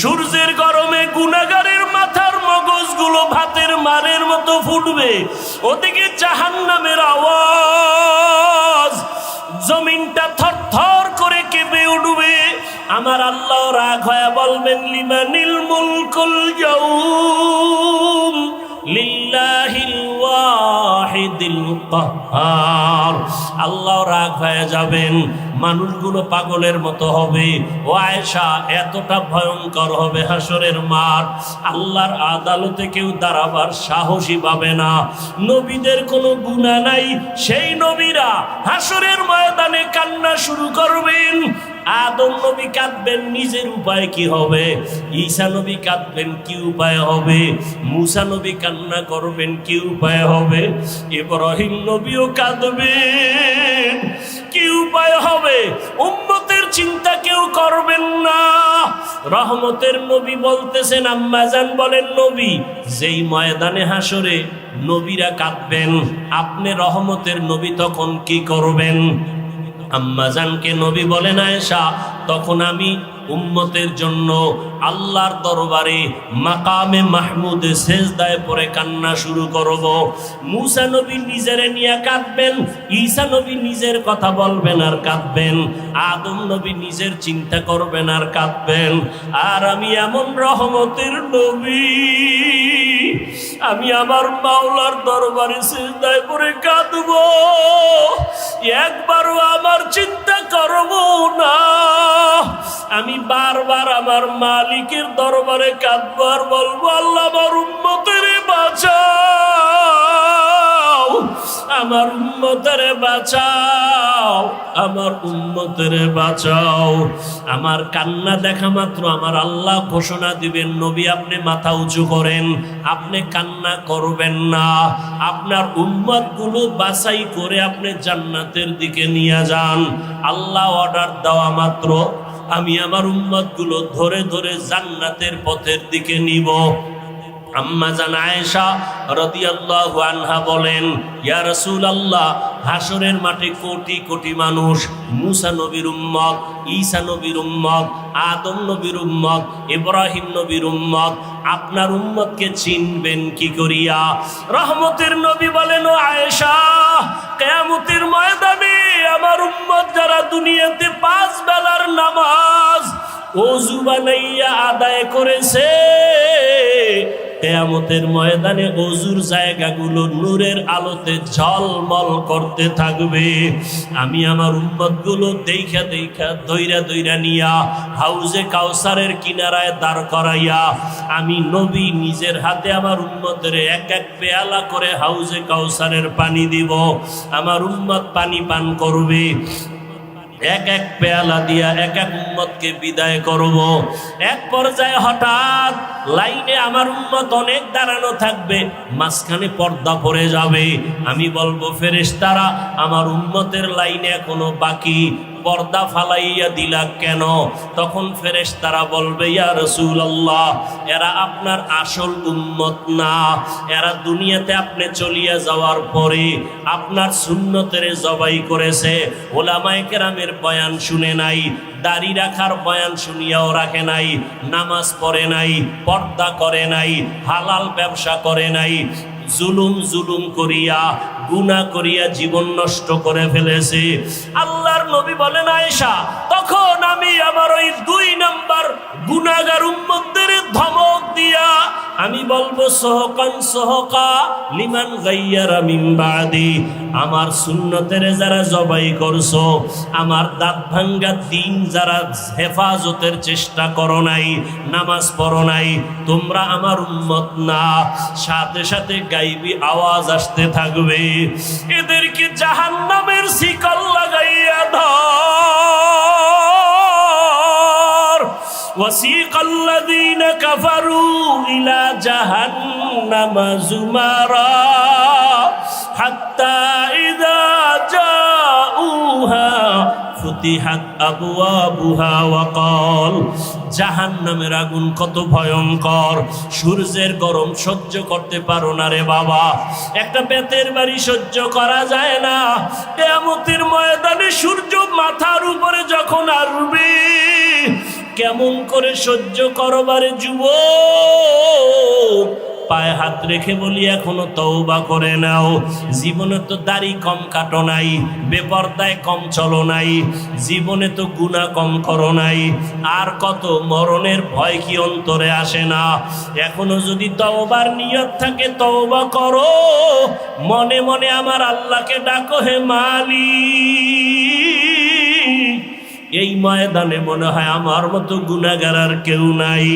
সূর্যের গরমে গুনাহগারের মাথার মগজগুলো ভাতের মারের মতো ফুটবে, ওদিকে জাহান্নামের আওয়াজ, জমিনটা থরথর করে কেঁপে উঠবে। আমার আল্লাহ রাগ হয়ে বলবেন, লিমানিল মুলকুল ইয়াউম লিল্লাহিল ওয়াহিদিল কাহ্হার। আল্লাহ রাগ হয়ে যাবেন, মানুষগুলো পাগলের মতো হবে। ও আয়েশা, এতটা ভয়ঙ্কর হবে হাসরের মাঠ, আল্লাহর আদালতে কেউ দাঁড়াবার সাহসী পাবে না। নবীদের কোনো গুনাহ নাই, সেই নবীরা হাসরের ময়দানে কান্না শুরু করবেন। আদম নবী কাঁদবেন, নিজের উপায় কি হবে? ঈসা নবী কাঁদবেন, কি উপায় হবে? মুসা নবী কান্না করবেন, কি উপায় হবে? ইব্রাহিম নবীও কাঁদবেন, কি উপায় হবে? উম্মতের চিন্তা কেউ করবেন না। রহমতের নবী বলতেছেন, আম্মাজান বলেন, নবী যেই ময়দানে হাসরে নবীরা কাঁদবেন, আপনি রহমতের নবী তখন কি করবেন? আম্মাজানকে নবী বলেন, আয়েশা, তখন আমি উম্মতের জন্য আল্লাহর দরবারে মাকামে মাহমুদে সেজদায় পড়ে কান্না শুরু করব। মুসা নবী নিজেরে নিয়ে কাঁদবেন, ঈসা নবী নিজের কথা বলবেন আর কাঁদবেন, আদম নবী নিজের চিন্তা করবেন আর কাঁদবেন। আর আমি এমন রহমতের নবী, আমি আমার মাওলার দরবারে সিজদায় পড়ে কাঁদব, একবারও আমার চিন্তা করব না। আমি বারবার আমার মালিকের দরবারে কাঁদব আর বলবো, আল্লাহ আমার উম্মতের বাঁচাও, আমার উম্মতের বাঁচাও, আমার উম্মতের বাঁচাও। আমার কান্না দেখা মাত্র আমার আল্লাহ ঘোষণা দিবেন, নবী আপনি মাথা উঁচু করেন, আপনি কান্না করবেন না, আপনার উম্মতগুলো বাছাই করে আপনি জান্নাতের দিকে নিয়ে যান। আল্লাহ অর্ডার দেওয়া মাত্র আমি আমার উম্মতগুলো ধরে ধরে জান্নাতের পথের দিকে নিব। আম্মাজান আয়েশা রাদিয়াল্লাহু আনহা বলেন, ইয়া রাসূলুল্লাহ, হাসরের মাঠে কোটি কোটি মানুষ, মুসা নবীর উম্মত, ঈসা নবীর উম্মত, আদম নবীর উম্মত, ইব্রাহিম নবীর উম্মত, আপনার উম্মতকে চিনবেন কি করিয়া? রহমতের নবী বলেন, ও আয়েশা, কিয়ামতের ময়দানে আমার উম্মত যারা দুনিয়াতে 5 বেলার নামাজ ওযু বানাইয়া আদায় করেছে, কিয়ামতের ময়দানে ওযুর জায়গাগুলো নূরের আলোতে ঝলমল করতে থাকবে। আমি আমার উম্মতগুলো দেখা দেখা দইরা দইরা নিয়া হাউজে কাউসারের কিনারায় দাঁড় করাইয়া আমি নবী নিজের হাতে আমার উম্মতের এক এক পেয়ালা করে হাউজে কাউসারের পানি দিব। আমার উম্মত পানি পান করবে, এক এক পেয়ালা দিয়া এক এক উম্মতকে বিদায় করব। এক পর্যায়ে হঠাৎ লাইনে আমার উম্মত অনেক দাঁড়ানো থাকবে, মাঝখানে পর্দা পড়ে যাবে। আমি বলবো, ফেরেশতারা, আমার উম্মতের লাইনে এখনো বাকি, পর্দা ফালাইয়া দিলা কেন? তখন ফেরেশতারা বলবে, ইয়া রাসূলুল্লাহ, এরা আপনার আসল উম্মত না, এরা দুনিয়াতে আপনি চলিয়া যাওয়ার পরে আপনার সুন্নতের জবাই করেছে, ওলামায়ে কেরামের বয়ান শুনে নাই, দাড়ি রাখার বয়ান শুনিয়াও রাখে নাই, নামাজ পড়ে নাই, পর্দা করে নাই, হালাল ব্যবসা করে নাই, জুলুম করিয়া গুনাহ করিয়া জীবন নষ্ট করে ফেলেছে। আল্লাহর নবী বলেন, আয়েশা, তখন আমি আমার ওই 2 নাম্বার গুনাহগার উম্মতদের ধমক দিয়া আমি বলবো, সহকান সহকা লিমান গায়্যারা মিন বাদি, আমার সুন্নতের যারা জবাই করছো, আমার দাঁত ভাঙ্গা দিন যারা হেফাজতের চেষ্টা করো নাই, নামাজ পড়ো নাই, তোমরা আমার উম্মত না। সাথে সাথে গাইবি আওয়াজ আসতে থাকবে, এদেরকে জাহান্নামের শিকল লাগাইয়া ধর। وسيق الذين كفروا إلى جهنم زمرا حتى إذا جاءوها ফুতিহাত আবওয়াবুহা ওয়াকাল। জাহান্নামের আগুন কত ভয়ঙ্কর, সূর্যের গরম সহ্য করতে পারো না রে বাবা, একটা বেতের বাড়ি সহ্য করা যায় না। কিয়ামতের ময়দানে সূর্য মাথার উপরে যখন আসবে, কেমন করে সহ্য করবারে যুবক? পায়ে হাত রেখে বলি এখনো তওবা করে নাও। জীবনে তো দাড়ি কম কাটো নাই, বেপরদায় কম চলো নাই, জীবনে তো গুনাহ কম করো নাই, আর কত মরণের ভয় কি অন্তরে আসে না? এখনো যদি তওবার নিয়ত থাকে তওবা করো, মনে মনে আমার আল্লাহকে ডাকো, হে মালিক। এই ময়দানে মনে হয় আমার মতো গুনাহগার আর কেউ নাই।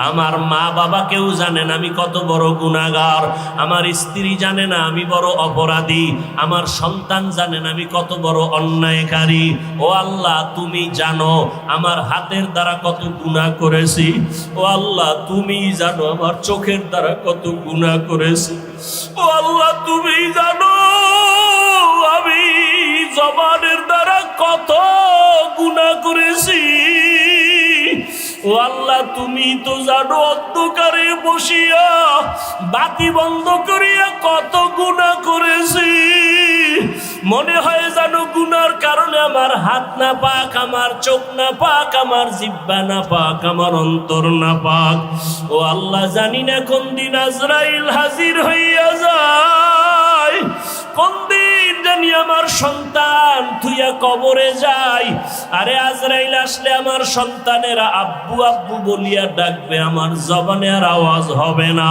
আমার মা বাবা কেউ জানে না আমি কত বড় গুনাহগার, আমার স্ত্রী জানে না আমি বড় অপরাধী, আমার সন্তান জানে না আমি কত বড় অন্যায়কারী। ও আল্লাহ, তুমি জানো আমার হাতের দ্বারা কত গুনাহ করেছি। ও আল্লাহ, তুমি জানো আমার চোখের দ্বারা কত গুনাহ করেছি। ও আল্লাহ, তুমি জানো আমি জবানের দ্বারা কত গুনাহ করেছি। ও আল্লাহ, তুমি তো জানো অন্ধকারে বসিয়া বাতি বন্ধ করিয়া কত গুনাহ করেছি। মনে হয় জানো গুনার কারণে আমার হাত না পাক, আমার চোখ না পাক, আমার জিহ্বা না পাক, আমার অন্তর না পাক। ও আল্লাহ, জানি না কোন দিন আজরাইল হাজির হইয়া যায়, কোন দিন জানি আমার সন্তান থুইয়া কবরে যায়। আরে আজরাইল আসলে আমার সন্তানেরা আব্বু আব্বু বলিয়া ডাকবে, আমার জবানে আর আওয়াজ হবে না।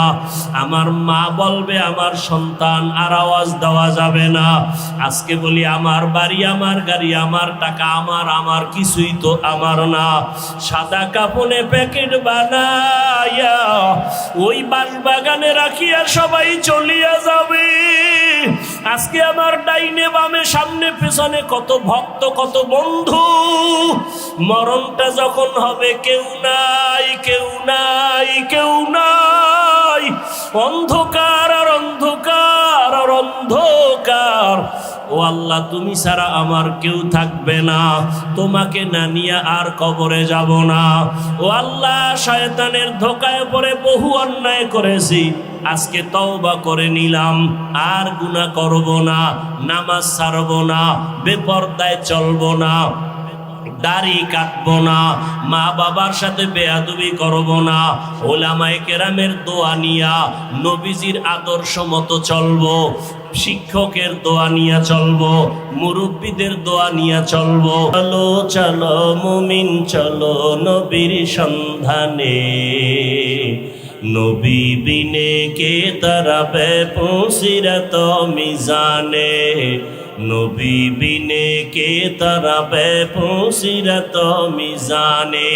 আমার মা বলবে, আমার সন্তান আর আওয়াজ দেওয়া যাবে না। আজকে বলি আমার বাড়ি, আমার গাড়ি, আমার টাকা, আমার কিছুই তো আমার না। সাদা কাপড়ে প্যাকেট বানাইয়া ওই বাগানে রাখিয়া সবাই চলিয়া যাবে। আজকে আমার ডাইনে বামে সামনে পেছনে কত ভক্ত, কত বন্ধু। মরণটা যখন হবে কেউ নাই, কেউ নাই, কেউ নাই। অন্ধকার আর অন্ধকার আর অন্ধকার। ও আল্লাহ, তুমি ছাড়া আমার কেউ থাকবে না, তোমাকে না নিয়ে আর কবরে যাব না। ও আল্লাহ, শয়তানের ধোকায় পড়ে বহু অন্যায় করেছি, আজকে তওবা করে নিলাম, আর গুনাহ করব না, নামাজ ছাড়ব না, বেপরদায় চলব না, দাড়ি কাটবো না, মা বাবার সাথে বেয়াদবি করব না, ওলামায়ে কেরামের দোয়া নিয়া নবীজির আদর্শ মতো চলবো, শিক্ষকের দোয়া নিয়ে চলবো, মুরব্বীদের দোয়া নিয়ে চলবো। চলো চলো মুমিন চলো নবীর সন্ধানে, নবী বিনে কে তারাবে পুসিরাত মিজানে, নবী বিনে কে তারাবে পুসিরাত মিজানে।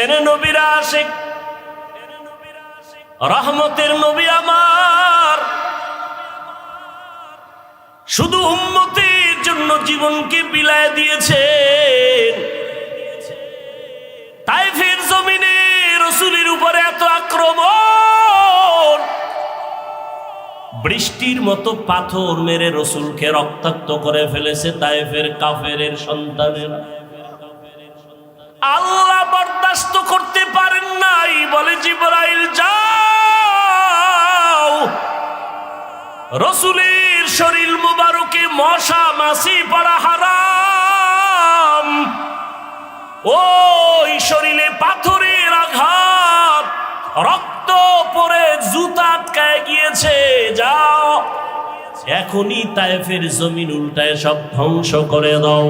এরে নবীর আশিক, রহমতের নবী আমার, শুধু উম্মতের জন্য জীবনকে বিলায় দিয়েছেন। তাইফের জমিনে রাসূলের উপরে এত আক্রমণ, বৃষ্টির মতো পাথর মেরে রাসূলকে রক্তাক্ত করে ফেলেছে তাইফের কাফেরের সন্তানেরা। আল্লাহ বরদাস্ত করতে পারেন নাই, বলে জিবরাইল যাও, রাসূলের শরীর মুবারকে মশা মাছি পড়া হারাম, ওই শরীরে পাথরের আঘাত, রক্ত পড়ে জুতা আটকায় গিয়েছে, যাও এখনই তায়েফের জমিন উল্টায় সব ধ্বংস করে দাও।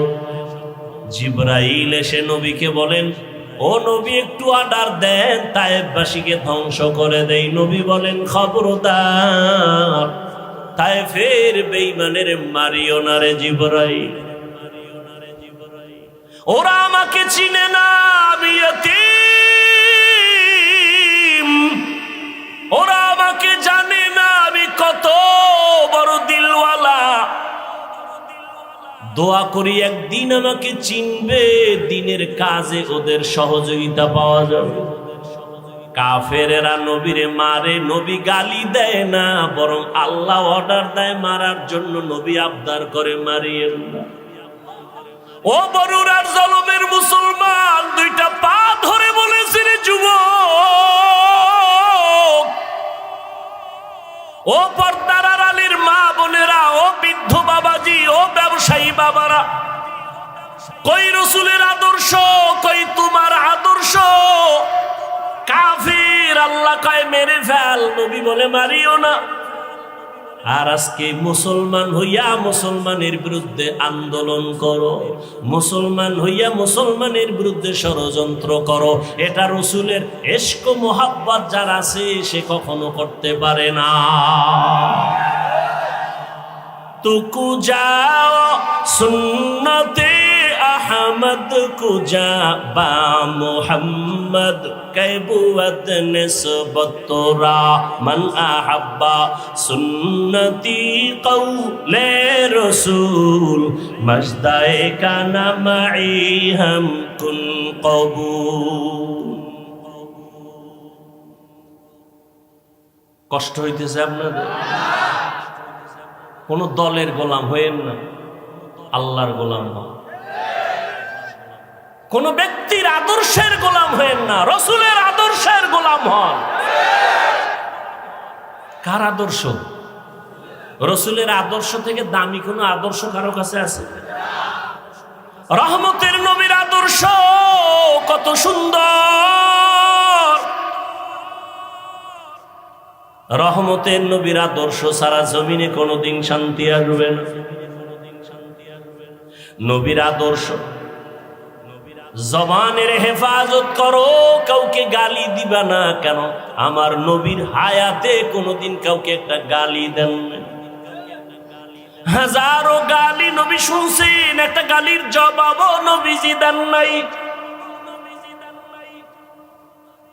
জিবরাইল এসে নবীকে বলেন, ও নবী একটু অর্ডার দেন, তায়েফবাসীকে ধ্বংস করে দেই। নবী বলেন, খবরদার, তায়েফের বেঈমানের মারিও না রে জিবরাইল, ওরা আমাকে চিনে না, আমি ইতীম, ওরা আমাকে জানে না আমি কত বড় দিলওয়ালা। দোয়া করি একদিন আমাকে চিনবে, দিনের কাজে ওদের সহযোগিতা পাওয়া যাবে। কাফেরেরা নবীরে মারে, নবী গালি দেয় না, বরং আল্লাহ অর্ডার দেয় মারার জন্য, নবী আবদার করে মারিয়েন না। ও বরুরার জলমের মুসলমান, দুইটা পা ধরে বলেছে রে যুবক, ও পর্দার আড়ালের মা বোনেরা, ও বৃদ্ধ বাবাজি, ও ব্যবসায়ী বাবারা, কই রসুলের আদর্শ, কই তোমার আদর্শ? কাফির আল্লাহ কয় মেরে ফেল, নবী বলে মারিও না। আর আজকে মুসলমান হইয়া মুসলমানের বিরুদ্ধে আন্দোলন করো, মুসলমান হইয়া মুসলমানের বিরুদ্ধে ষড়যন্ত্র করো, এটা রসুলের ইশক মোহাব্বত যার আছে সে কখনো করতে পারে না। তুকু যাও সুন্নতে আহমদ কুজা বা মুহাম্মদ कैबुवत निस्बत तोरा मन अहब्बा सुन्नती कौले रसूल मजदाए का नमाई हम कुन कबूल। কষ্ট হইতেছে আপনাদের? কোন দলের গোলাম হইেন না, আল্লাহর গোলাম হন। কোন ব্যক্তির আদর্শের গোলাম হয়েন না, রসুলের আদর্শের গোলাম হন। কার আদর্শ? রসুলের আদর্শ থেকে দামি কোন আদর্শ কারো কাছে আছে? রহমতের নবীর আদর্শ কত সুন্দর! রহমতের নবীর আদর্শ সারা জমিনে কোনোদিন শান্তি আসবে না। নবীর আদর্শ, জবানের হেফাজত করো, কাউকে গালি দিবা না। কেন? আমার নবীর হায়াতে কোনোদিন কাউকে একটা গালি দেন না। হাজারো গালি নবী শুনছেন, একটা গালির জবাবও নবীজি দেন নাই।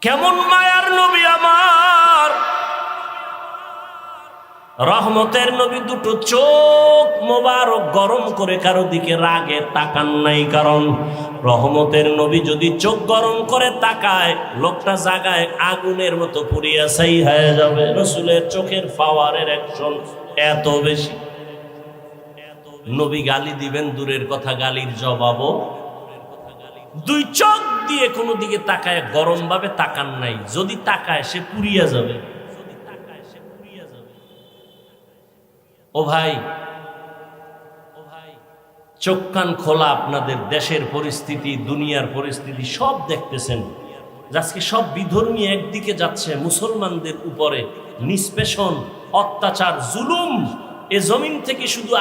কেমন মায়ার নবী আমার! রহমতের নবী দুটো চোখ মোবারক গরম করে কারো দিকে রাগে তাকান নাই। কারণ রহমতের নবী যদি চোখ গরম করে তাকায়, লোকটা জাগায় আগুনের মতো পুড়িয়া ছাই হয়ে যাবে। রসুলের চোখের পাওয়ারের অ্যাকশন এত বেশি। নবী গালি দিবেন দূরের কথা, গালির জবাবও দুই চোখ দিয়ে কোনো দিকে তাকায় গরম ভাবে তাকান নাই। যদি তাকায় সে পুড়িয়া যাবে। ও ভাই, চোখ কান খোলা, আপনাদের দেশের পরিস্থিতি, দুনিয়ার পরিস্থিতি সব দেখতেছেন। আজকে সব বিধর্মী একদিকে যাচ্ছে, মুসলমানদের উপরে নিষ্পেষণ, অত্যাচার, জুলুম। এ জমিন থেকে শুধু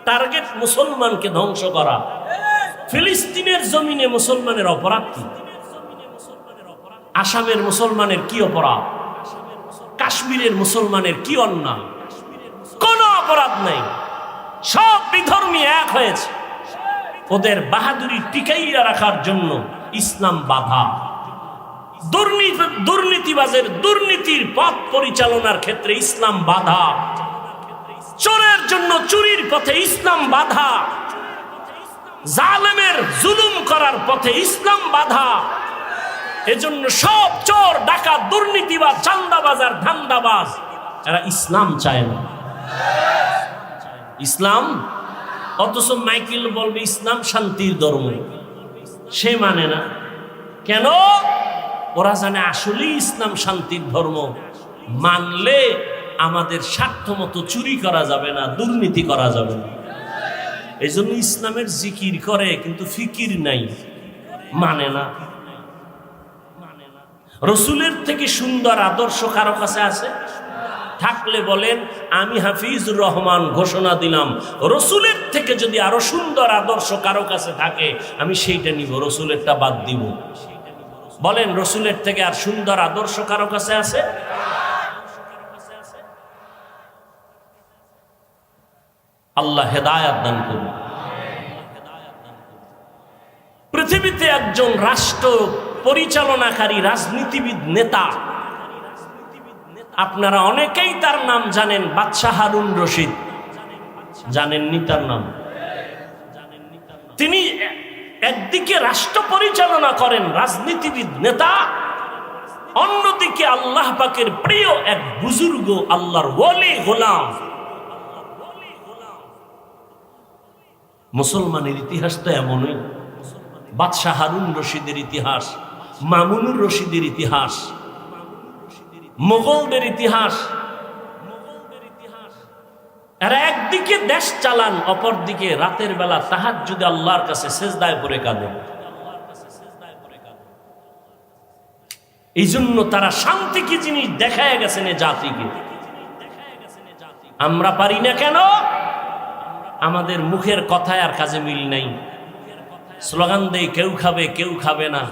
টার্গেট মুসলমানকে ধ্বংস করা। ফিলিস্তিনের জমিনে মুসলমানের অপরাধ কি? আসামের মুসলমানের কি অপরাধ? কাশ্মীরের মুসলমানের কি অন্যায়? কোনো অপরাধ নাই। সব বিধর্মী এক হয়েছে। ওদের বাহাদুরি টিকাইয়া রাখার জন্য ইসলাম বাধা। দুর্নীতিবাজের দুর্নীতির পথ পরিচালনার ক্ষেত্রে ইসলাম বাধা। চোরের জন্য চুরির পথে ইসলাম বাধা। জালেমের জুলুম করার পথে ইসলাম বাধা। এজন্য সব চোর, ডাকাত, দুর্নীতিবাজ, চাঁদাবাজ আর ধান্দাবাজ এরা ইসলাম চায় না। ইসলাম, অথচ মাইকেল বলবে ইসলাম শান্তির ধর্ম, সে মানে না। কেন? ওরা জানে আসলেই ইসলাম শান্তির ধর্ম। মানলে আমাদের স্বার্থ মতো চুরি করা যাবে না, দুর্নীতি করা যাবে না। এই জন্য ইসলামের জিকির করে কিন্তু ফিকির নাই, মানে না। রসুলের থেকে সুন্দর আদর্শ কারো কাছে আছে? থাকলে বলেন আমি হাফিজুর রহমান ঘোষণা দিলাম, রসুলের থেকে যদি আরো সুন্দর আদর্শ কারো কাছে থাকে আমি সেইটা নিব, রসুলেরটা বাদ দিব। বলেন রসুলের থেকে আর সুন্দর আদর্শ কারো কাছে আছে? আল্লাহ হেদায়াত দান করুন। পৃথিবীতে একজন রাষ্ট্র পরিচালনাকারী রাজনীতিবিদ নেতা, আপনারা অনেকেই তার নাম জানেন, বাদশাহ হারুন রশিদ। জানেননি তার নাম? তিনি একদিকে রাষ্ট্র পরিচালনা করেন, রাজনীতিবিদ নেতা, অন্যদিকে আল্লাহ পাকের প্রিয় এক বুজুর্গ, আল্লাহর ওলি, গোলাম। মুসলমানের ইতিহাস তো এমনই। বাদশাহ হারুন রশিদের ইতিহাস, মামুনুর রশিদের ইতিহাস, মোগলদের ইতিহাস, এরা একদিকে দেশ চালান, অপর দিকে রাতের বেলা তাহাজ্জুদে আল্লাহর কাছে সেজদায় পড়ে কাঁদেন। এই জন্য তারা শান্তি কি জিনিস দেখায় গেছেন এ জাতিকে। আমরা পারি না কেন? আমাদের মুখের কথায় আর কাজে মিল নাই। স্লোগান দেই কেউ খাবে কেউ খাবে না,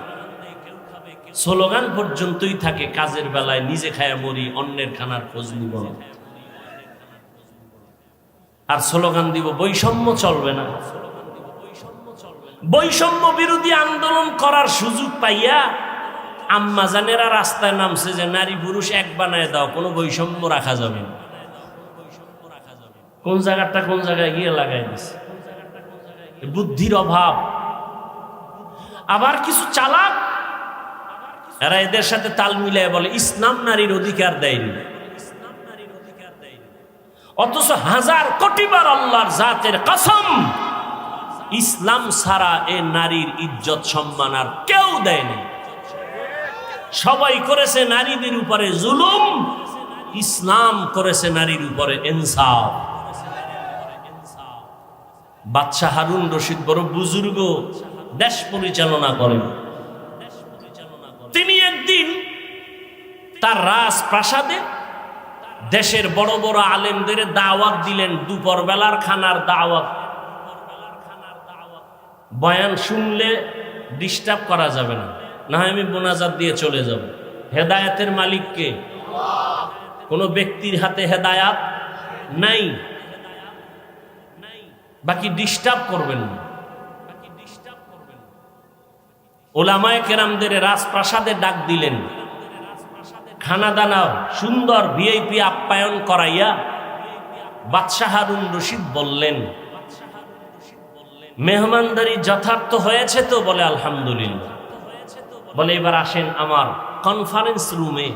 স্লোগান পর্যন্তই থাকে, কাজের বেলায় নিজে খায়া মরি, অন্যের খানার খোঁজ নিব না। আর স্লোগান দিব বৈষম্য চলবে না। বৈষম্য বিরোধী আন্দোলন করার সুযোগ পাইয়া আম্মা জানেরা রাস্তায় নামছে যে নারী পুরুষ এক বানায় দাও, কোনো বৈষম্য রাখা যাবে না। কোন জায়গাটা কোন জায়গায় গিয়ে লাগাই দিছে, বুদ্ধির অভাব। আবার কিছু চালাক এরা এদের সাথে তাল মিলায় বলে ইসলাম নারীর অধিকার দেয়নি, অথচ হাজার কোটিবার আল্লাহর জাতের কসম ইসলাম ছাড়া এ নারীর ইজ্জত সম্মান আর কেউ দেয়নি। সবাই করেছে নারীদের উপরে জুলুম, ইসলাম করেছে নারীর উপরে ইনসাফ। বাদশাহ হারুন রশিদ বড় বুজুর্গ, দেশ পরিচালনা করেন। তিনি একদিন তার রাজপ্রাসাদে দেশের বড় বড় আলেমদের দাওয়াত দিলেন, দুপুর বেলার খানার দাওয়াত। বয়ান শুনলে ডিস্টার্ব করা যাবে না, না হয় আমি মোনাজাত দিয়ে চলে যাব। হেদায়েতের মালিককে, কোন ব্যক্তির হাতে হেদায়াত নাই, বাকি ডিস্টার্ব করবেন না। ওলামায়ে কেরামদের রাজপ্রাসাদে ডাক দিলেন, খানা দানা সুন্দর ভিআইপি আপ্যায়ন করাইয়া বাদশাহ হারুন রশিদ বললেন, মেহমানদারি যথার্থ হয়েছে তো? বলে আলহামদুলিল্লাহ। বলে এবার আসেন আমার কনফারেন্স রুমে।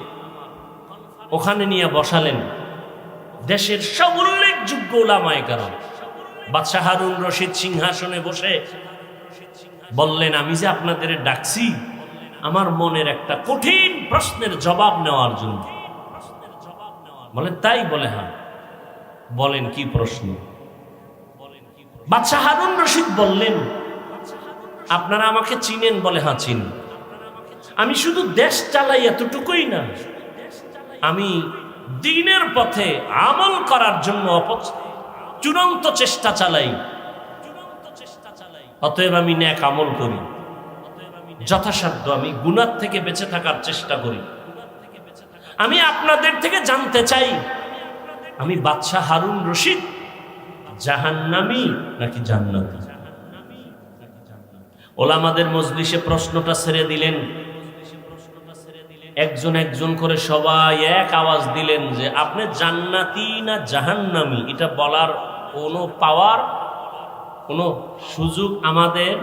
ওখানে নিয়ে বসালেন দেশের সব উল্লেখযোগ্য উলামায়ে কেরাম। বাদশাহ হারুন রশিদ সিংহাসনে বসে বললেন, আমি যে আপনাদের ডাকছি আমার মনের একটা কঠিন প্রশ্নের জবাব নেওয়ার জন্য। বলে তাই? বলে হ্যাঁ। বলেন কি প্রশ্ন? বাদশাহ হারুন রশিদ বললেন, আপনারা আমাকে চিনেন? বলে হ্যাঁ চিনি। আমি শুধু দেশ চালাই এতটুকুই না, আমি দ্বীনের পথে আমল করার জন্য চূড়ান্ত চেষ্টা চালাই। অতএব আমি নেক আমল করি, যথাসাধ্য আমি গুনাহ থেকে বেঁচে থাকার চেষ্টা করি। আমি আপনাদের থেকে জানতে চাই, আমি বাদশাহ হারুন রশিদ জাহান্নামী নাকি জান্নাতি? ওলামাদের মজলিসে প্রশ্নটা ছেড়ে দিলেন। একজন একজন করে সবাই এক আওয়াজ দিলেন যে আপনি জান্নাতি না জাহান্নামী এটা বলার কোনো পাওয়ার, কোনো সুযোগ আমাদের?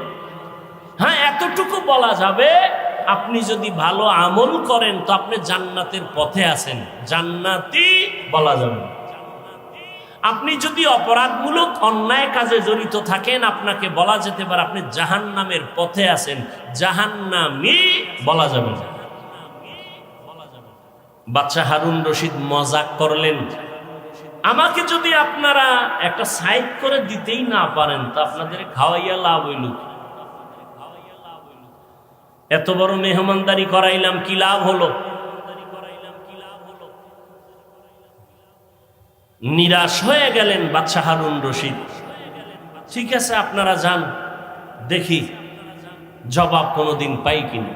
হ্যাঁ, এতটুকু বলা যাবে, আপনি যদি ভালো আমল করেন তো আপনি জান্নাতের পথে আছেন, জান্নাতি বলা যাবে। আপনি যদি অপরাধমূলক অন্যায় কাজে জড়িত থাকেন আপনাকে বলা যেতে পারে আপনি জাহান্নামের পথে আছেন, জাহান্নামী বলা যাবে না। বাদশাহ হারুন রশিদ মজাক করলেন, আমাকে যদি আপনারা একটা সাইড করে দিতেই না পারেন তো আপনাদের খাওয়াইয়া লাভ হইল? এত বড় মেহমানদারি করাইলাম, কি লাভ হলো? নিরাশ হয়ে গেলেন বাদশাহ হারুন রশিদ। ঠিক আছে আপনারা যান, দেখি জবাব কোনোদিন পাই কিনা।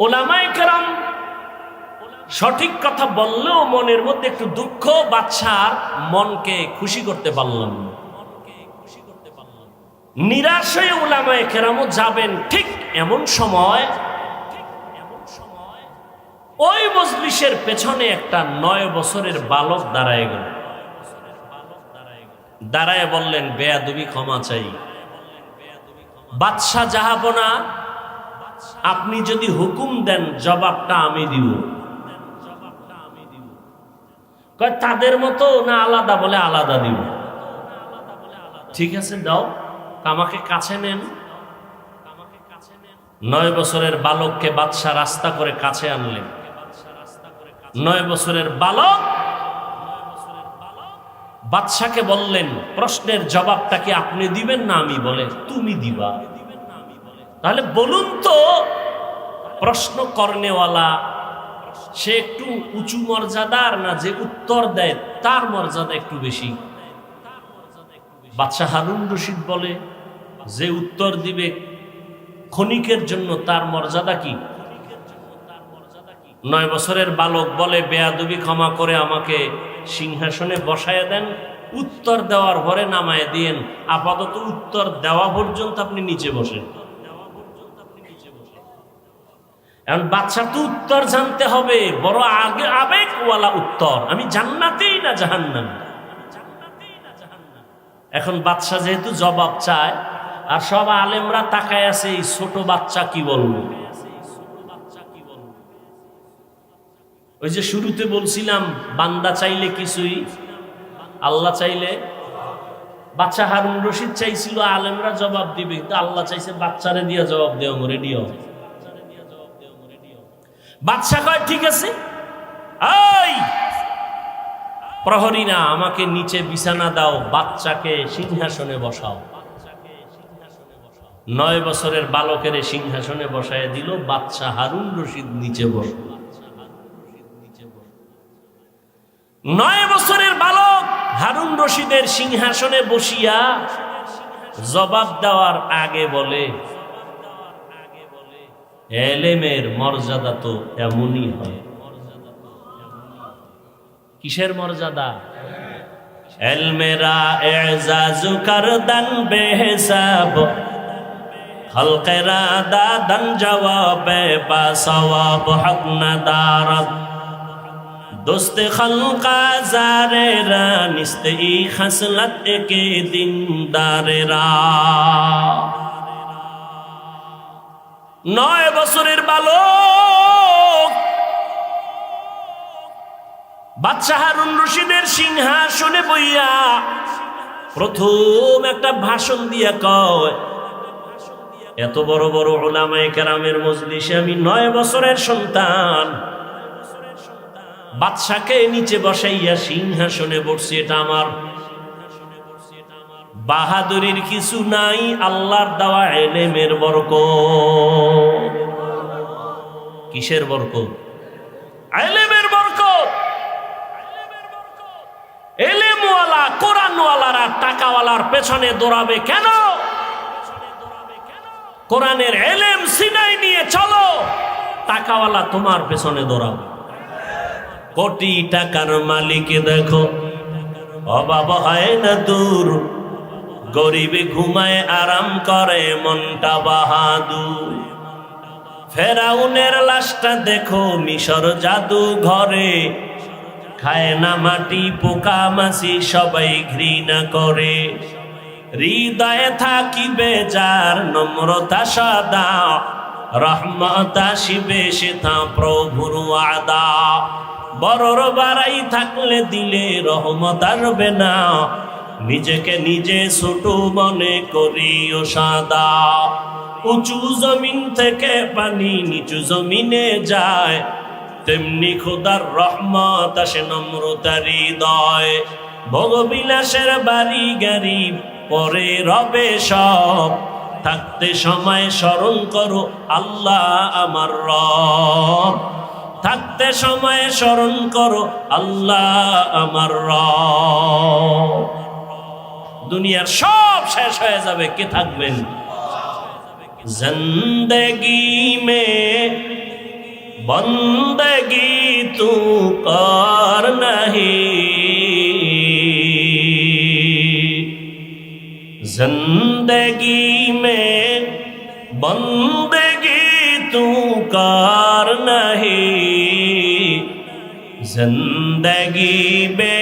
ওলামায়ে কেরাম সঠিক কথা বললেও মনের মধ্যে একটু দুঃখ, বাদশার মনকে খুশি করতে পারলাম না। নিরাশ হয়ে উলামায়ে কেরামও যাবেন। ঠিক এমন সময় ওই মজলিসের পেছনে একটা 9 বছরের বালক দাঁড়ায় গেল। দাঁড়ায় বললেন, বেয়াদবি ক্ষমা চাই, বাদশাহ জাহাপনা আপনি যদি হুকুম দেন জবাবটা আমি দিব। কয় তাদের মতো না আলাদা? বলে আলাদা দিব। ঠিক আছে দাও, আমাকে কাছে নেন। 9 বছরের বালককে বাদশাহ রাস্তা করে কাছে আনলেন। 9 বছরের বালক বাদশাকে বললেন, প্রশ্নের জবাবটা কি আপনি দিবেন না আমি? বলে, তুমি দিবা। তাহলে বলুন তো, প্রশ্ন করনেওয়ালা সে একটু উঁচু মর্যাদার, না যে উত্তর দেয় তার মর্যাদা একটু বেশি? বাদশাহ হারুন রশিদ বলে, যে উত্তর দিবে ক্ষণিকের জন্য তার মর্যাদা কি? 9 বছরের বালক বলে, বেয়াদবি ক্ষমা করে আমাকে সিংহাসনে বসায় দেন, উত্তর দেওয়ার পরে নামায় দিয়েন, আপাতত উত্তর দেওয়া পর্যন্ত আপনি নিচে বসেন। এখন বাদশা তো উত্তর জানতে হবে, বড় আগে আবেগওয়ালা উত্তর, আমি জান্নাতেই না জাহান্নামে। এখন বাদশা যেহেতু জবাব চায়, আর সব আলেমরা তাকায় আছে এই ছোট বাচ্চা কি বলবো। ওই যে শুরুতে বলছিলাম, বান্দা চাইলে কিছুই, আল্লাহ চাইলে। বাচ্চা হারুন রশিদ চাইছিল আলেমরা জবাব দিবে, কিন্তু আল্লাহ চাইছে বাচ্চারে দিয়া জবাব দেও, রেডিও। বাদশা কয়, ঠিক আছে, এই প্রহরীরা আমাকে নিচে বিছানা দাও, বাচ্চাকে সিংহাসনে বসাও। 9 বছরের বালকের সিংহাসনে বসায় দিল, বাদশা হারুন রশিদ নিচে বসল। 9 বছরের বালক হারুন রশিদের সিংহাসনে বসিয়া জবাব দেওয়ার আগে বলে, এলেমের মর্যাদা তো এমনই হয়। কিসের মর্যাদা? এলমেরা এজাজু করদান বেহিসাব, খলকেরা দাদান জওয়াবে বা সওয়াব হক নাদারত, দোস্তে খলকা জারেরা নিস্তে ই খসলত একে দিনদারেরা। 9 বছরের বালক বাদশা হারুন রশিদের সিংহাসনে বইয়া প্রথম একটা ভাষণ দিয়া কয়, এত বড় বড় উলামায়ে কেরামের মজলিসে আমি 9 বছরের সন্তান বাদশাকে নিচে বসাইয়া সিংহাসনে বসছি, এটা আমার বাহাদুরির কিছু নাই, আল্লাহর দেওয়া এলেমের বরকত। কিসের বরকত? এলেমের বরকত। এলেমওয়ালা কোরআনওয়ালারা টাকাওয়ালার পেছনে দৌড়াবে কেন? কোরআনের এলেম সিনাই নিয়ে চলো, টাকাওয়ালা তোমার পেছনে দৌড়াবে। কোটি টাকার মালিক দেখো, অভাব হয় না দূর, গরিবে ঘুমায় আরাম করে মনটা বাহাদুর। ফেরাউনের লাশটা দেখো মিশর জাদু ঘরে, খায় না মাটি পোকা মাছি সবাই ঘৃণা করে। হৃদয়ে থাকিবে যার নম্রতা সদা, রহমত আসিবে সেথা প্রভুর ওয়াদা। বড়র বাড়াই থাকলে দিলে রহমত আসবে না, নিজেকে নিজে ছোট মনে করিও সাদা। উঁচু জমিন থেকে পানি নিচু জমিনে যায়, তেমনি খোদার রহমত আসে নম্রতার হৃদয়। ভোগবিলাসের বাড়ি গাড়ি পরে রবে সব, থাকতে সময় স্মরণ করো আল্লাহ আমার রব। থাকতে সময় স্মরণ করো আল্লাহ আমার রব। দুনিয়ার সব শেষ হয়ে যাবে, কে থাকবেন? জিন্দেগি মে বন্দগি তু কর নাহি, জিন্দেগি মে বন্দগি তু কর নাহি, जिंदगी बे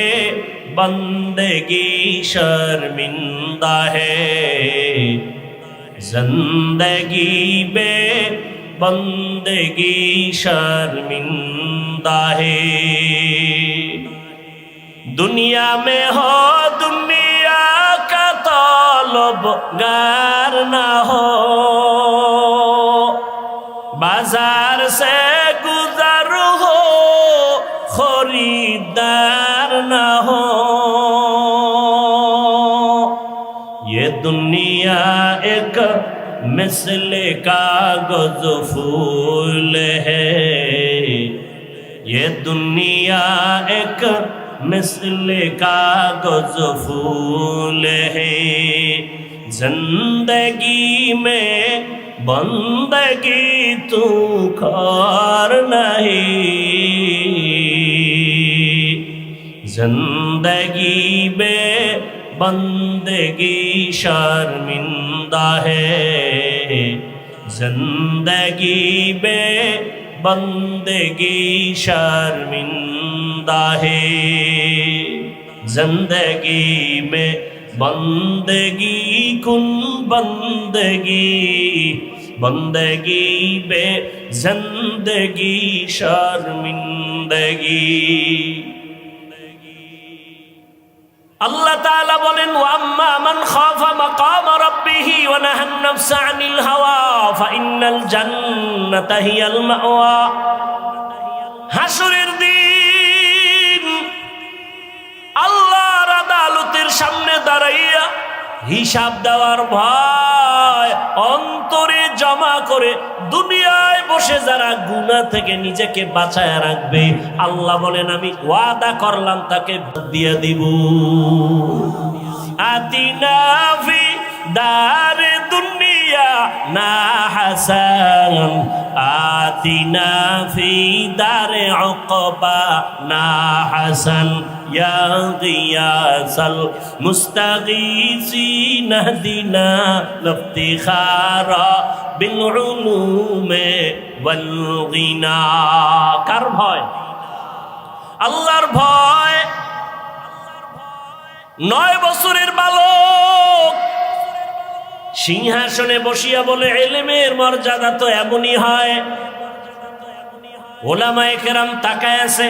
बंदगी शर्मिंदा है, जिंदगी बे बंदगी शर्मिंदा है। दुनिया में हो दुनिया का तलबगार ना हो, बाजार से गुजर हो खरीदार ना हो। मिसले कागज फूल है, ये दुनिया एक मिसले कागज फूल है। जिंदगी में बंदगी तू खार नहीं, जिंदगी में बंदगी शर्मिंदा है, जिंदगी में बंदगी शर्मिंदा है। जिंदगी में बंदगी कुन बंदगी, बंदगी में जिंदगी शर्मिंदगी। আল্লাহ তাআলা বলেন ওয়াম্মা মান খাফা মাকাম রাব্বিহি ওয়া নাহান নাফসা আনিল হাওয়া ফাইন্নাল জান্নাতা হিয়াল মাওয়া। হাসরের দিন আল্লাহর আদালতের সামনে দাঁড়াইয়া হিসাব দেওয়ার ভয় অন্তরে জমা করে দুনিয়ায় বসে যারা গুনাহ থেকে নিজেকে বাঁচায় রাখবে, আল্লাহ বলেন আমি ওয়াদা করলাম তাকে দিয়ে দিব। আতিনা ফি দারে দুনিয়া না হাসান, আতিনা ফি দারে উকবা না হাসান, ইয়া গিয়াসাল মুস্তাগীসিন ইহদিনা লিফতিখারা বিল উলুমে ওয়াল গিনা। কার ভয়? আল্লাহর ভয়। 9 বছরের বালক সিংহাসনে বসিয়া বলে ইলমের মর্যাদা তো এমনই হয়। ওলামায়ে কেরাম তাকায় আছে,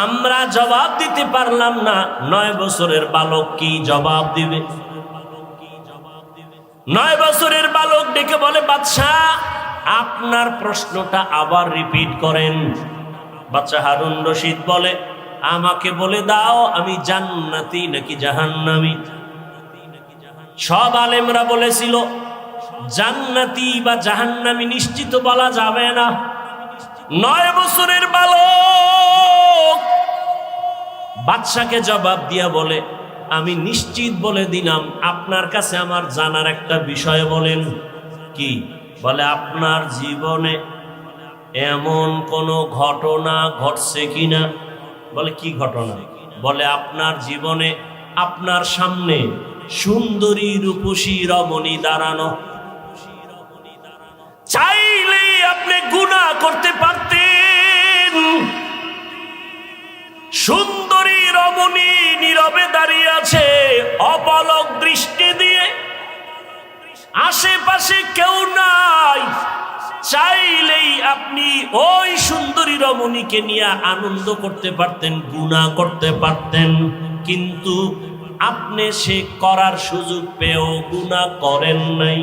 আমরা জবাব দিতে পারলাম না, 9 বছরের বালক কি জবাব দিবে? 9 বছরের বালক ডেকে বলে বাদশাহ আপনার প্রশ্নটা আবার রিপিট করেন। বাদশা হারুন রশিদ বলে আমাকে বলে দাও আমি জান্নাতি নাকি জাহান্নামী। সব আলেমরা বলেছিল জান্নাতি বা জাহান্নামী নিশ্চিত বলা যাবে না। 9 বছরের বালক বাদশাকে জবাব দিয়া বলে আমি নিশ্চিত বলে দিলাম, আপনার কাছে আমার জানার একটা বিষয় বলেন। কি? বলে আপনার জীবনে এমন কোনো ঘটনা ঘটছে কিনা? বলে কি ঘটনা? বলে আপনার জীবনে আপনার সামনে সুন্দরী রূপসী রমণী দাঁড়ানো, চাইলেই আপনি গুনাহ করতে পারতেন। সুন্দরী রমণী নীরবে দাঁড়িয়ে আছে অপলক দৃষ্টি দিয়ে, আশেপাশে কেউ নাই, চাইলেই আপনি ওই সুন্দরী রমণীকে নিয়ে আনন্দ করতে পারতেন, গুনাহ করতে পারতেন, কিন্তু আপনি সে করার সুযোগ পেয়েও গুনাহ করেন নাই।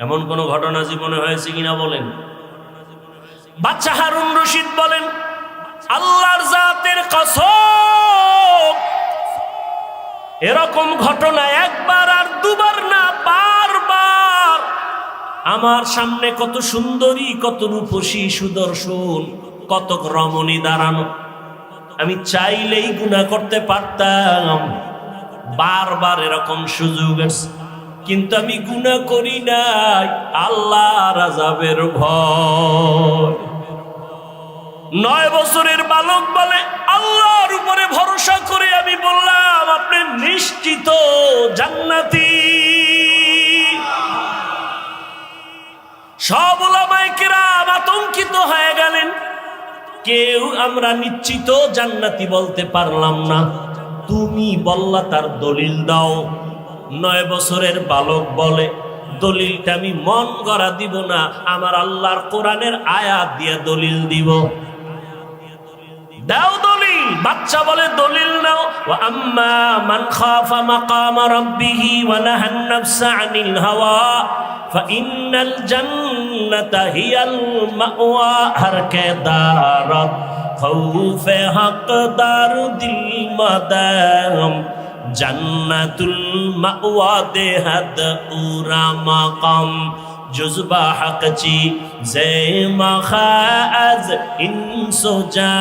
এমন কোন ঘটনা জীবনে হয়েছে কিনা বলেন? বাদশা হারুন রশিদ বলেন আল্লাহর জাতের কসম এরকম ঘটনা একবার আর দুবার না, বারবার আমার সামনে কত সুন্দরী, কত রূপসী, সুদর্শন, কত রমণী দাঁড়ানো, আমি চাইলেই গুনাহ করতে পারতাম। বারবার এরকম সুযোগ আছে, কিন্তু আমি গুনাহ করি নাই আল্লাহর আযাবের ভয়। 9 বছরের বালক বলে আল্লাহর উপরে ভরসা করে আমি বললাম আপনি নিশ্চিত জান্নাতি। সব উলামায়ে কেরাম আতঙ্কিত হয়ে গেলেন, কেউ আমরা নিশ্চিত জান্নাতি বলতে পারলাম না। তুমি বললা তার দলিল দাও। 9 বছরের বালক বলে দলিলটা আমি মন গড়া দিব না, আমার আল্লাহর কোরআনের আয়াত দিয়ে দলিল দিব। দাও দলিল। বাচ্চা বলে দলিল নাও। ওয়া আম্মা মান খাফা মাকাম রাব্বিহি ওয়া নাহান নাফসা আনিল হাওয়া ফাইন্নাল জান্নাতা হিয়াল মাওয়া। হর কে দারত খৌফে হকদার দিল মাদাম জান্নাতুল মাওয়া দেহাদ উরা মাকাম জুজবা হকচি জে মাখাজ ইনসোজা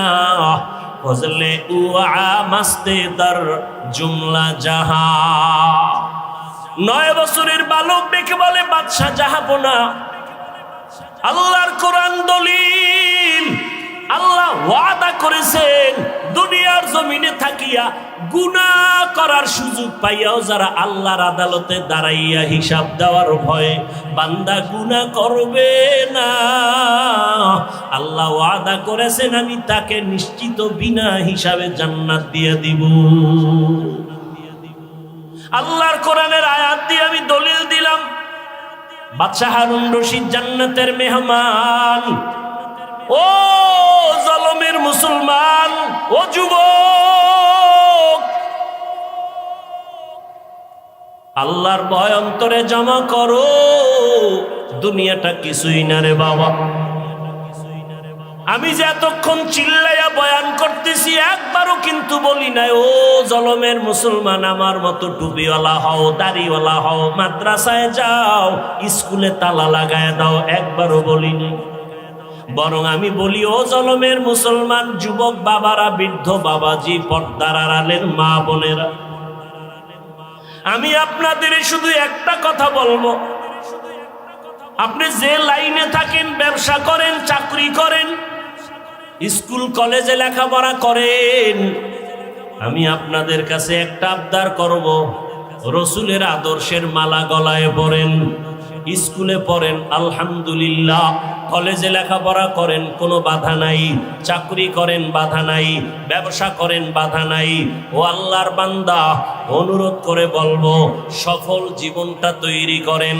ফজলে উআ মাস্তে দর জুমলা জাহা। 9 বছরের বালক ডেকে বলে, বাদশাহ জাহাপনা, আল্লাহর কোরআন দলিল, আল্লাহ ওয়াদা করেছেন দুনিয়ার জমিনে থাকিয়া গুনাহ করার সুযোগ পাইয়াও যারা আল্লাহর আদালতে দাঁড়াইয়া হিসাব দেওয়ার ভয়ে বান্দা গুনাহ করবে না, আল্লাহ ওয়াদা করেছেন আমি তাকে নিশ্চিত বিনা হিসাবে জান্নাত দিয়ে দিব। আল্লাহর কোরআনের আয়াত দিয়ে আমি দলিল দিলাম। বাদশাহ হারুন রশিদ জান্নাতের মেহমান। ও জলমের মুসলমান, ও যুবক, আল্লাহর ভয় অন্তরে জমা করো। দুনিয়াটা কিছুই না রে বাবা। আমি যে এতক্ষণ চিল্লাইয়া বয়ান করতেছি একবারও কিন্তু বলি নাই ও জলমের মুসলমান আমার মতো টুপিওয়ালা হও, দাড়িওয়ালা হও, মাদ্রাসায় যাও, স্কুলে তালা লাগায় দাও, একবারও বলি নাই। বরং আমি বলি ও জলমের মুসলমান যুবক বাবারা, বৃদ্ধ বাবাজি, পর্দার আড়ালের মা বোনেরা, আমি আপনাদের শুধু একটা কথা বলবো। আপনি যে লাইনে থাকেন, ব্যবসা করেন, চাকরি করেন, স্কুল কলেজে লেখাপড়া করেন, আমি আপনাদের কাছে একটা আবদার করব, রসুলের আদর্শের মালা গলায় পরেন। স্কুলে পড়েন আলহামদুলিল্লাহ, কলেজে লেখাপড়া করেন কোনো বাধা নাই, চাকরি করেন বাধা নাই, ব্যবসা করেন বাধা নাই। ও আল্লাহর বান্দা, অনুরোধ করে বলবো সফল জীবনটা তৈরি করেন।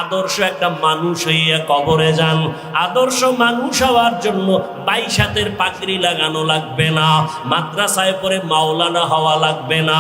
আদর্শ একটা মানুষ হইয়া কবরে যান। আদর্শ মানুষ হওয়ার জন্য 22 হাতের পাগড়ি লাগানো লাগবে না, মাদ্রাসায় পড়ে মাওলানা হওয়া লাগবে না,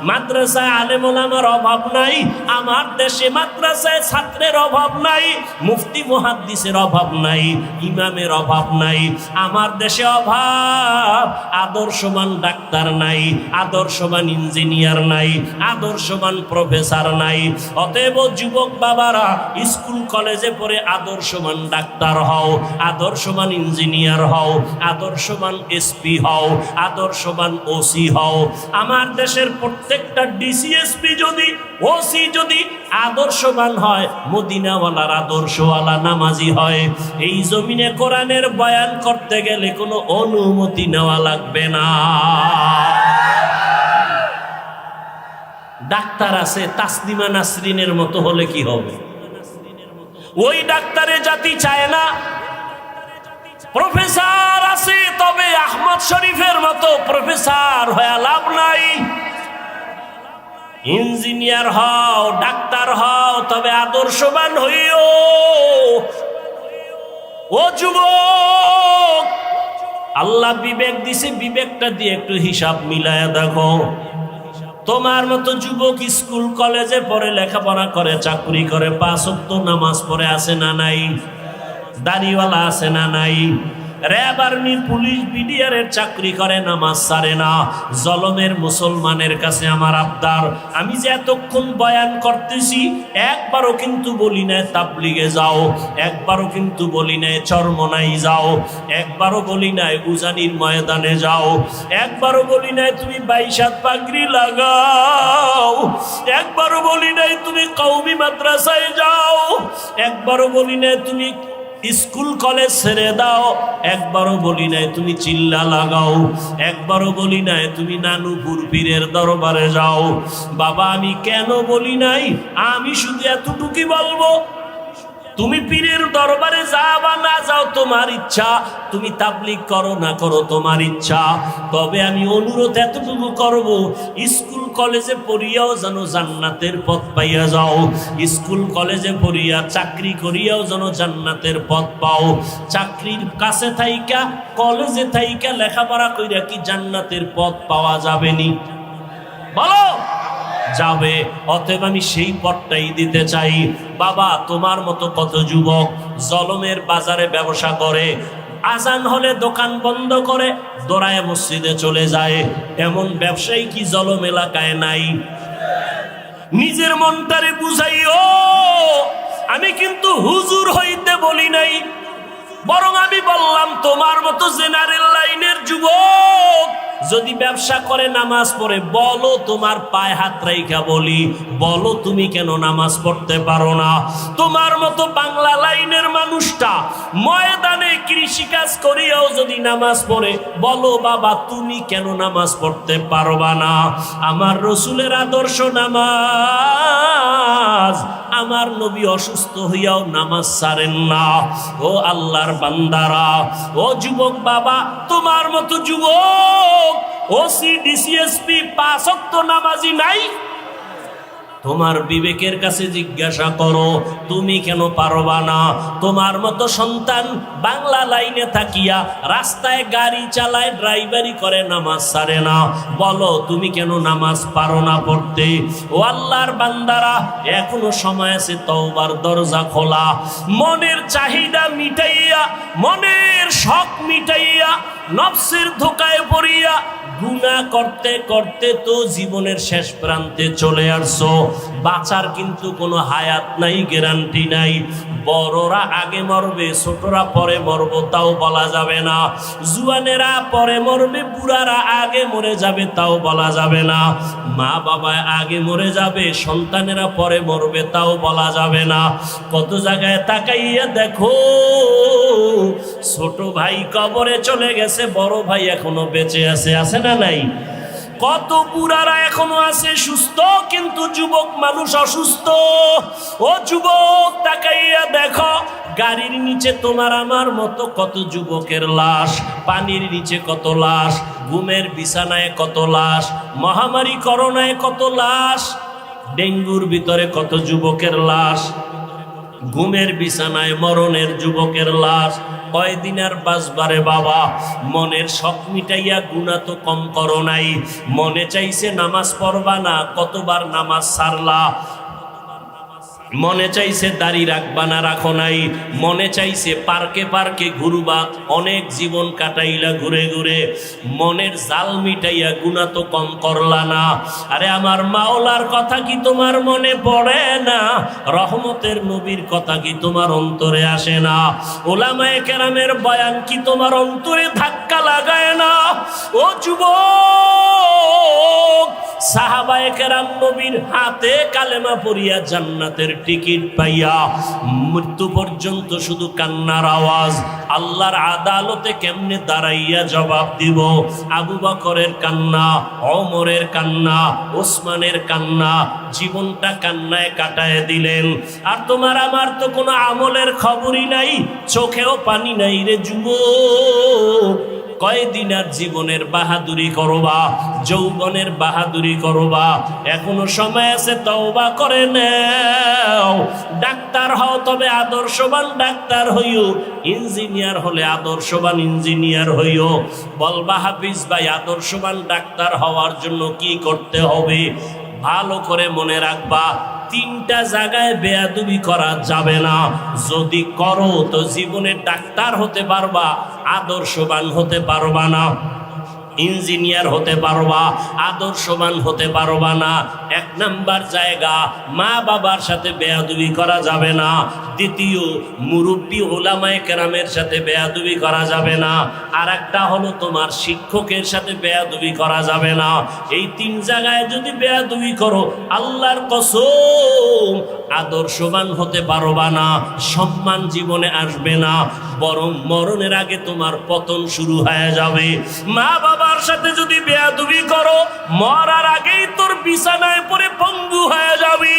মাদ্রাসায় আলেম ওলামার অভাব নাই, আমার দেশে মাদ্রাসায় ছাত্রের অভাব নাই, মুফতি মুহাদ্দিসের অভাব নাই, ইমামের অভাব নাই। আমার দেশে অভাব আদর্শবান ডাক্তার নাই, আদর্শবান ইঞ্জিনিয়ার নাই, আদর্শবান প্রফেসর নাই। অতএব যুবক বাবারা, স্কুল কলেজে পড়ে আদর্শবান ডাক্তার হও, আদর্শবান ইঞ্জিনিয়ার হও, আদর্শবান এসপি হও, আদর্শবান ওসি হও। আমার দেশের প্রত্যেকটা ডিসিএসপি যদি, ওসি যদি আদর্শবান হয়, মদিনাওয়ালার আদর্শওয়ালা নামাজি হয়, এই জমিনে কোরআনের বয়ান করতে গেলে কোনো অনুমতি নেওয়া লাগবে না। ডাক্তার আছে তাসলিমা নাসরিনের মতো হলে কি হবে? ওই ডাক্তারে জাতি চায় না। প্রফেসর আছে, তবে আহমদ শরীফের মতো প্রফেসর হয়ে লাভ নাই। ইঞ্জিনিয়ার হও, ডাক্তার হও, তবে আদর্শবান হইও। ও যুবক, আল্লাহ বিবেক দিছে, বিবেকটা দিয়ে একটু হিসাব মিলায়া দেখো। তোমার মতো যুবক স্কুল কলেজে পড়ে, লেখাপড়া করে, চাকরি করে, 5 ওয়াক্ত নামাজ পড়ে আছে না নাই? দাড়িওয়ালা আছে না নাই? র্যাব, আর্মি, পুলিশ, বিডিআরের চাকরি করে, নামাজ ছাড়ে না। জলমের মুসলমানের কাছে আমার আবদার, আমি যে এতক্ষণ বয়ান করতেছি একবারও কিন্তু বলি নাই তাবলিগে যাও, একবারও কিন্তু বলি নাই চরমনাই যাও, একবারও বলি নাই উজানির ময়দানে যাও, একবারও বলি নাই তুমি 22 হাত পাগড়ি লাগাও, একবারও বলি নাই তুমি কওমি মাদ্রাসায় যাও, একবারও বলি নাই তুমি স্কুল কলেজ ছেড়ে দাও, একবারও বলি নাই তুমি চিল্লা লাগাও, একবারও বলি নাই তুমি নানুপুর পীরের দরবারে যাও। বাবা, আমি কেন বলি নাই? আমি শুধু এতটুকুই বলবো, তুমি পীরের দরবারে যাও বা না যাও তোমার ইচ্ছা, তুমি তাবলীগ করো না করো তোমার ইচ্ছা। তবে আমি অনুরোধ এতটুকু করব, স্কুল কলেজে পড়িয়াও যেন জান্নাতের পথ পাইয়া যাও, স্কুল কলেজে পড়িয়া চাকরি করিয়াও যেন জান্নাতের পথ পাও। চাকরির কাছে থাইকা, কলেজে থাইকা লেখাপড়া কইরা কি জান্নাতের পথ পাওয়া যাবেনি? বলো, যাবে। অতএব আমি সেই পথটাই দিতে চাই। বাবা, তোমার মতো কত যুবক জলমের বাজারে ব্যবসা করে, আজান হলে দোকান বন্ধ করে দৌড়ায় মসজিদে চলে যায়। এমন ব্যবসায়ী কি জলম এলাকায় নাই? নিজের মনটারে বুঝাইও, আমি কিন্তু হুজুর হইতে বলি নাই, বরং আমি বললাম তোমার মতো জেনারেল লাইনের যুবক যদি ব্যবসা করে নামাজ পড়ে, বলো তোমার পায়ে হাত রাইখা বলি, বলো তুমি কেন নামাজ পড়তে পারো না? তোমার মতো বাংলা লাইনের মানুষটা ময়দানে কৃষিকাজ করিয়াও যদি নামাজ পড়ে, বলো বাবা তুমি কেন নামাজ পড়তে পারবা না? আমার রসুলের আদর্শ নামাজ, আমার নবী অসুস্থ হইয়াও নামাজ ছাড়েন না। ও আল্লাহর বান্দারা, ও যুবক বাবা, তোমার মতো যুবক ওসি ডিসিএসপি 5 ওয়াক্ত নামাজি নাই? তোমার বিবেকের কাছে জিজ্ঞাসা করো, তুমি কেন পারবা না? তোমার মতো সন্তান বাংলা লাইনে থাকিয়া রাস্তায় গাড়ি চালায়, ড্রাইভারি করে, নামাজ ছাড়ে না, বলো তুমি কেন নামাজ পারো না পড়তে? ও আল্লাহর বান্দারা, এখনো সময় আছে, তওবার দরজা খোলা। মনের চাহিদা মিটাইয়া, মনের শখ মিটাইয়া, নফসের ধোকায় পড়িয়া গুনাহ করতে করতে তো জীবনের শেষ প্রান্তে চলে আসছো। বাঁচার কিন্তু কোনো হায়াত নাই, গ্যারান্টি নাই। বড়রা আগে মরবে, ছোটরা পরে মরবো, তাও বলা যাবে না। জুয়ানেরা পরে মরবে, বুড়ারা আগে মরে যাবে, তাও বলা যাবে না। মা বাবা আগে মরে যাবে, সন্তানেরা পরে মরবে, তাও বলা যাবে না। কত জায়গায় তাকাইয়া দেখো, ছোট ভাই কবরে চলে গেছে, বড় ভাই এখনো বেঁচে আছে, আছে না নাই? কত বুড়ারা এখনো আছে সুস্থ, কিন্তু যুবক মানুষ অসুস্থ। ও যুবক, তাকাইয়া দেখো, গাড়ির নিচে তোমার আমার মতো কত যুবকের লাশ, পানির নিচে কত লাশ, ঘুমের বিছানায় কত লাশ, মহামারী করোনায় কত লাশ, ডেঙ্গুর ভিতরে কত যুবকের লাশ, ঘুমের বিছানায় মরণের যুবকের লাশ। কয়দিন আর বাঁচবারে বাবা? মনের শখ মিটাইয়া গুনাহ তো কম করো নাই। মনে চাইছে নামাজ পড়বা না, কতবার নামাজ ছাড়লা। মনে চাইছে দাড়ি রাখবা না, রাখো নাই। মনে চাইছে পার্কে পার্কে ঘুরবা, অনেক জীবন কাটাইলা ঘুরে ঘুরে। মনের জাল মিটাইয়া গুনাহ তো কম করলা না। আরে আমার মাওলার কথা কি তোমার মনে পড়ে না? রহমতের নবীর কথা কি তোমার অন্তরে আসে না? ওলামায়ে কেরামের বয়ান কি তোমার অন্তরে ধাক্কা লাগায় না? ও যুবক, সাহাবায়ে কেরাম নবীর হাতে কালেমা পড়িয়া জান্নাতের টিকিট পাইয়া মৃত্যু পর্যন্ত শুধু কান্নার আওয়াজ। আল্লাহর আদালতে কেমনে দাঁড়াইয়া জবাব দিব? আবু বকরের কান্না, ওমরের কান্না, ওসমানের কান্না, জীবনটা কান্নায় কাটায় দিলেন। আর তোমার আমার তো কোনো আমলের খবরই নাই, চোখেও পানি নাই রে যুবক। কয়দিন আর জীবনের বাহাদুরি করবা, যৌবনের বাহাদুরি করবা? এখনো সময় আছে, তওবা করে নাও। ডাক্তার হও, তবে আদর্শবান ডাক্তার হইও। ইঞ্জিনিয়ার হলে আদর্শবান ইঞ্জিনিয়ার হইও। বলবা হাফিজ ভাই, আদর্শবান ডাক্তার হওয়ার জন্য কি করতে হবে? ভালো করে মনে রাখবা, 3টা জায়গায় বেয়াদবি করা যাবে না। যদি করো তো জীবনে ডাক্তার হতে পারবা, আদর্শবান হতে পারবা না। ইঞ্জিনিয়ার হতে পারবা, আদর্শবান হতে পারবা না। 1 নাম্বার জায়গা, মা বাবার সাথে বেয়াদবি করা যাবে না। দ্বিতীয়, মুরব্বী ওলামায়ে কেরামের সাথে বেয়াদবি করা যাবে না। আর একটা হলো তোমার শিক্ষকের সাথে বেয়াদবি করা যাবে না। এই 3 জায়গায় যদি বেয়াদবি করো, আল্লাহর কসম আদর্শবান হতে পারবা না, সম্মান জীবনে আসবে না, বরং মরণের আগে তোমার পতন শুরু হয়ে যাবে। মা বাবার সাথে যদি বেয়াদবি করো, মরার আগেই তোর বিছানায় পড়ে পঙ্গু হয়ে যাবি।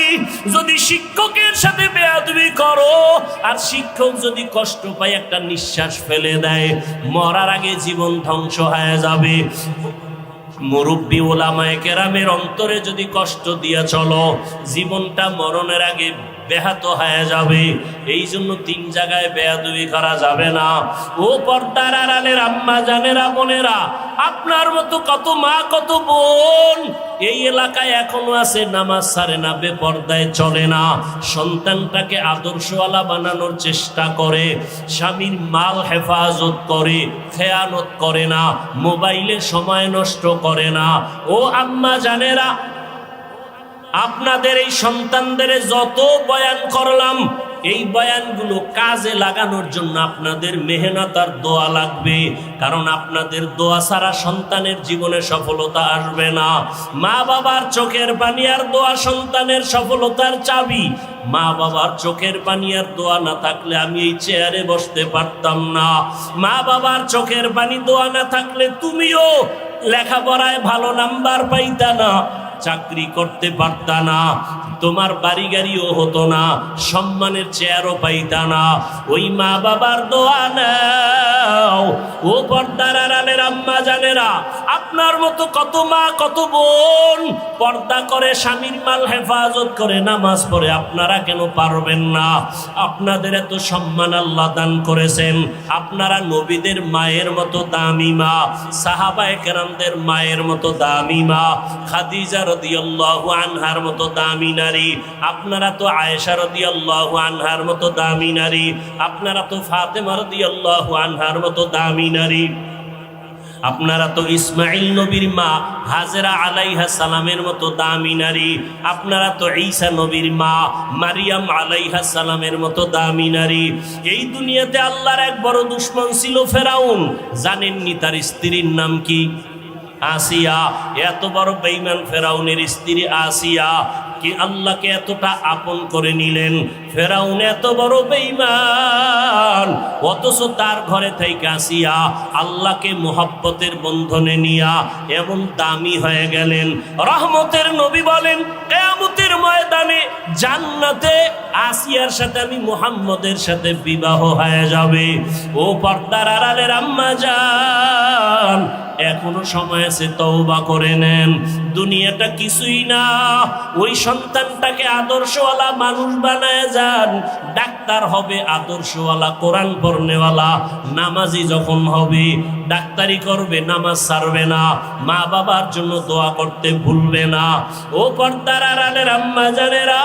যদি শিক্ষকের সাথে বেয়াদবি করো, আর শিক্ষক যদি কষ্ট পায়, একটা নিঃশ্বাস ফেলে দেয়, মরার আগে জীবন ধ্বংস হয়ে যাবে। মুরব্বী ওলামায়ে কেরামের অন্তরে যদি কষ্ট দিয়া চলো, জীবনটা মরণের আগে ব্যাহত হয়ে যাবে। এই জন্য 3 জায়গায় বেয়াদবি করা যাবে না। ও পর্দার আড়ালের আম্মা জানেরা, বোনেরা, আপনার মতো কত মা কত বোন এই এলাকায় এখনো আছে, নামাজ ছাড়ে না, বেপর্দায় চলে না, সন্তানটাকে আদর্শওয়ালা বানানোর চেষ্টা করে, স্বামীর মাল হেফাজত করে, খেয়ানত করে না, মোবাইলে সময় নষ্ট করে না। ও আম্মা জানেরা, আপনাদের এই সন্তানদের যত বয়ান করলাম, এই বয়ানগুলো কাজে লাগানোর জন্য আপনাদের মেহনত আর দোয়া লাগবে। কারণ আপনাদের দোয়া ছাড়া সন্তানের জীবনে সফলতা আসবে না। মা বাবার চোখের পানি আর দোয়া সন্তানের সফলতার চাবি। মা বাবার চোখের পানি আর দোয়া না থাকলে আমি এই চেয়ারে বসতে পারতাম না। মা বাবার চোখের পানি দোয়া না থাকলে তুমিও লেখাপড়ায় ভালো নাম্বার পাইতা না, চাকরি করতে পারতা না, তোমার বাড়ি গাড়িও হতো না, সম্মানের চেয়ারও পাইতা না। ওই মা বাবার দোয়া নাও। ও পর্দার আড়ালের আম্মা জানেরা, আপনার মতো কত মা কত বোন পর্দা করে, স্বামীর মাল হেফাজত করে, নামাজ পড়ে, আপনারা কেন পারবেন না? আপনাদের এত সম্মান আল্লাহ দান করেছেন। আপনারা নবীদের মায়ের মতো দামি মা, সাহাবায়ে কেরামদের মায়ের মতো দামি মা, খাদিজা রাদিয়াল্লাহু আনহার মতো দামি নারী। আপনারা তো আয়েশা রাদিয়াল্লাহু আনহার মতো দামি নারী। আপনারা তো ফাতেমা রাদিয়াল্লাহু আনহার মতো দামি নারী। আপনারা তো ইসমাইল নবীর মা হাজেরা আলাইহা সালামের মতো দামি নারী। আপনারা তো ঈসা নবীর মা মারিয়াম আলাইহা সালামের মতো দামি নারী। এই দুনিয়াতে আল্লাহর এক বড় দুশমন ছিল ফেরাউন। জানেননি তার স্ত্রীর নাম কি? আসিয়া। এত বড় বেঈমান ফেরাউনের স্ত্রী আসিয়া কি আল্লাহকে এতটা আপন করে নিলেন। ফেরাউন এত বড় বেঈমান, অথচ তার ঘরে থেকে আসিয়া আল্লাহকে মোহাব্বতের বন্ধনে নিয়া এমন দামি হয়ে গেলেন। রহমতের নবী বলেন, কিয়ামতের ময়দানে জান্নাতে আসিয়ার সাথে আমি মুহাম্মদের সাথে বিবাহ হয়ে যাবে। ও পর্দার আড়ালের আম্মা জান, এখনো সময় আছে, তওবা করে নেন। দুনিয়াটা কিছুই না। ওই সন্তানটাকে আদর্শওয়ালা মানুষ বানায় যান। ডাক্তার হবে আদর্শওয়ালা, কোরআন পড়নেওয়ালা, নামাজি যখন হবে, ডাক্তারি করবে, নামাজ ছাড়বে না, মা বাবার জন্য দোয়া করতে ভুলবে না। ও পর্দার আড়ালের আম্মা জানেরা,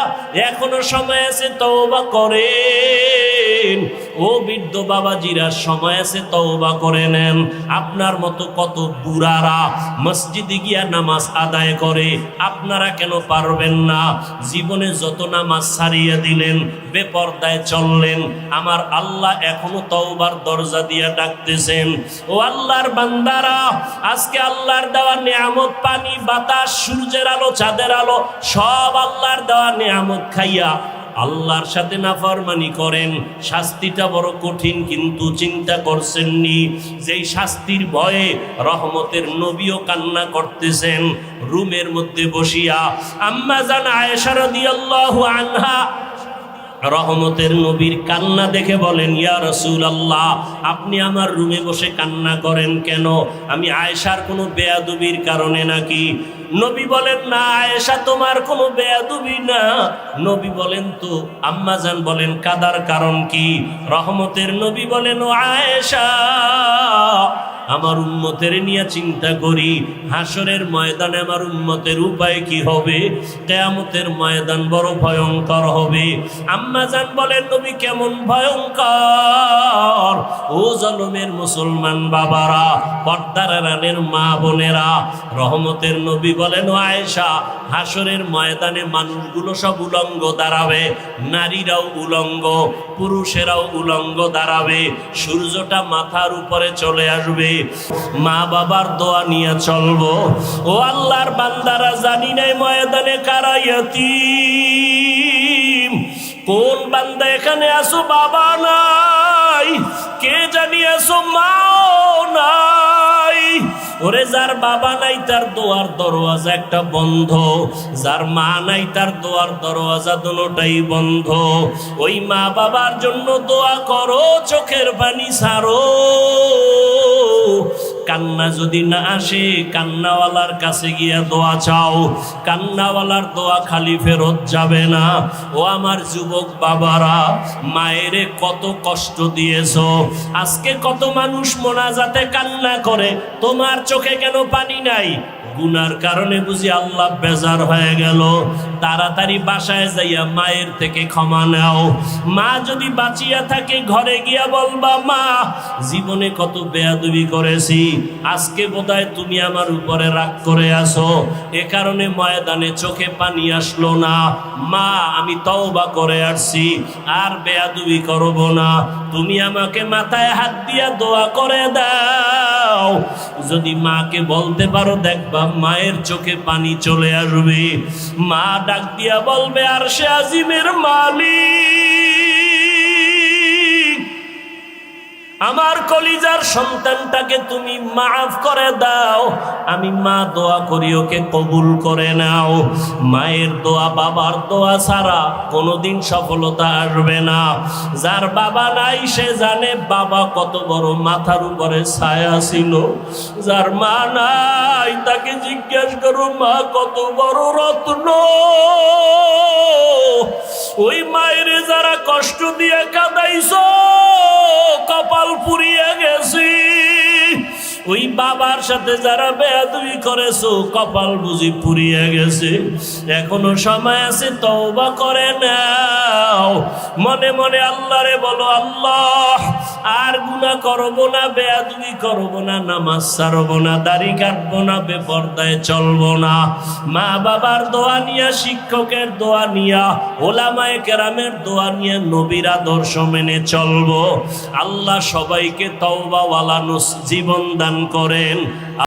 এখনো সময় আছে, তওবা করেন। ও বৃদ্ধ বাবাজিরা, সময় আছে, তওবা করে নেন। আপনার মতো কত বুড়ারা মসজিদে গিয়া নামাজ আদায় করে, আপনারা কেন পারবেন না? জীবনে যত নামাজ ছাড়িয়ে দিলেন, বেপর্দায় চললেন, আমার আল্লাহ এখনো তওবার দরজা দিয়া ডাকতেছেন। ও আল্লাহর বান্দারা, আজকে আল্লাহর দেওয়া নিয়ামত, পানি, বাতাস, সূর্যের আলো, চাঁদের আলো, সব আল্লাহর দেওয়া নিয়ামত খাইয়া আল্লাহর সাথে নাফরমানি করেন। শাস্তিটা বড় কঠিন, কিন্তু চিন্তা করছেননি যেই শাস্তির ভয়ে রহমতের নবীও কান্না করতেছেন রুমের মধ্যে বসিয়া। আম্মা জান আয়েশা রাদিয়াল্লাহু আনহা রহমতের নবীর কান্না দেখে বলেন, ইয়া রাসূলুল্লাহ, আপনি আমার রুমে বসে কান্না করেন কেন? আমি আয়েশার কোনো বেয়াদবির কারণে নাকি? নবী বলেন, না আয়েশা, তোমার কোনো বেয়াদবি না। নবী বলেন, তো আম্মাজান বলেন, কাদার কারণ কি? রহমতের নবী বলেন, ও আয়েশা, আমার উম্মতের নিয়ে চিন্তা করি, হাসরের ময়দানে আমার উম্মতের উপায় কি হবে? কিয়ামতের ময়দান বড় ভয়ঙ্কর হবে। আম্মাজান বলেন, নবী কেমন ভয়ঙ্কর? ও জলমের মুসলমান বাবারা, পর্দার আড়ালের মা বোনেরা, রহমতের নবী বলেন, ও আয়েশা, হাসরের ময়দানে মানুষগুলো সব উলঙ্গ দাঁড়াবে, নারীরাও উলঙ্গ, পুরুষেরাও উলঙ্গ দাঁড়াবে, সূর্যটা মাথার উপরে চলে আসবে, মা বাবার দোয়া নিয়ে চলবো। ও আল্লাহর বান্দারা, জানি নাই ময়দানে কারা ইয়াতীম। কোন বান্দা এখানে আসো বাবা নাই, কে জানি আসো মাও নাই। ওরে যার বাবা নাই তার দোয়ার দরওয়াজা একটা বন্ধ, যার মা নাই তার দোয়ার দরওয়াজা দুটোটাই বন্ধ। ওই মা বাবার জন্য দোয়া করো, চোখের পানি ছাড়ো, কান্না যদি না আসে, কান্নাওয়ালার কাছে গিয়া দোয়া চাও, কান্নাওয়ালার দোয়া খালি ফেরত যাবে না। ও আমার যুবক বাবারা, মায়েরে কত কষ্ট দিয়েছো। আজকে কত মানুষ মোনাজাতে কান্না করে, তোমার চোখে কেন পানি নাই? গুনার কারণে বুঝি আল্লাহ বেজার হয়ে গেল। তাড়াতাড়ি বাসায় যাইয়া মায়ের থেকে ক্ষমা নাও। মা যদি বাঁচিয়া থাকে, ঘরে গিয়া বলবা, মা জীবনে কত বেয়াদবি করেছি, আজকে বোধহয় তুমি আমার উপরে রাগ করে আসো, এ কারণে ময়দানে চোখে পানি আসলো না। মা আমি তওবা করে আসছি, আর বেয়াদবি করব না। তুমি আমাকে মাথায় হাত দিয়া দোয়া করে দাও। যদি মাকে বলতে পারো, দেখবা মায়ের চোখে পানি চলে আসবে। মা ডাক দিয়া বলবে, আরশে আজিমের মালিক, আমার কলিজার সন্তানটাকে তুমি মাফ করে দাও। আমি মা দোয়া করি, ওকে কবুল করে নাও। মায়ের দোয়া, বাবার দোয়া ছাড়া কোনোদিন সফলতা আসবে না। যার বাবা নাই সে জানে বাবা কত বড় মাথার উপরে ছায়া ছিল। যার মা নাই তাকে জিজ্ঞেস করো, মা কত বড় রত্ন। ওই মায়ের যারা কষ্ট দিয়ে কাঁদাইছো, কপাল পুড়িয়ে গেছি। ওই বাবার সাথে যারা বেয়াদবি করেছো, কপাল বুঝি পুড়িয়ে গেছে। এখনো সময় আছে, তওবা করে নাও। মনে মনে আল্লাহরে বলো, আল্লাহ আর গুনাহ করব না, বেয়াদবি করব না, নামাজ ছাড়ব না, দাড়ি কাটবো না, বেপরদায় চলবো না। মা বাবার দোয়া নিয়া, শিক্ষকের দোয়া নিয়া, ওলামায়ে কেরামের দোয়া নিয়ে নবীর আদর্শ মেনে চলবো। আল্লাহ সবাইকে তওবাওয়ালা জীবন দান করেন।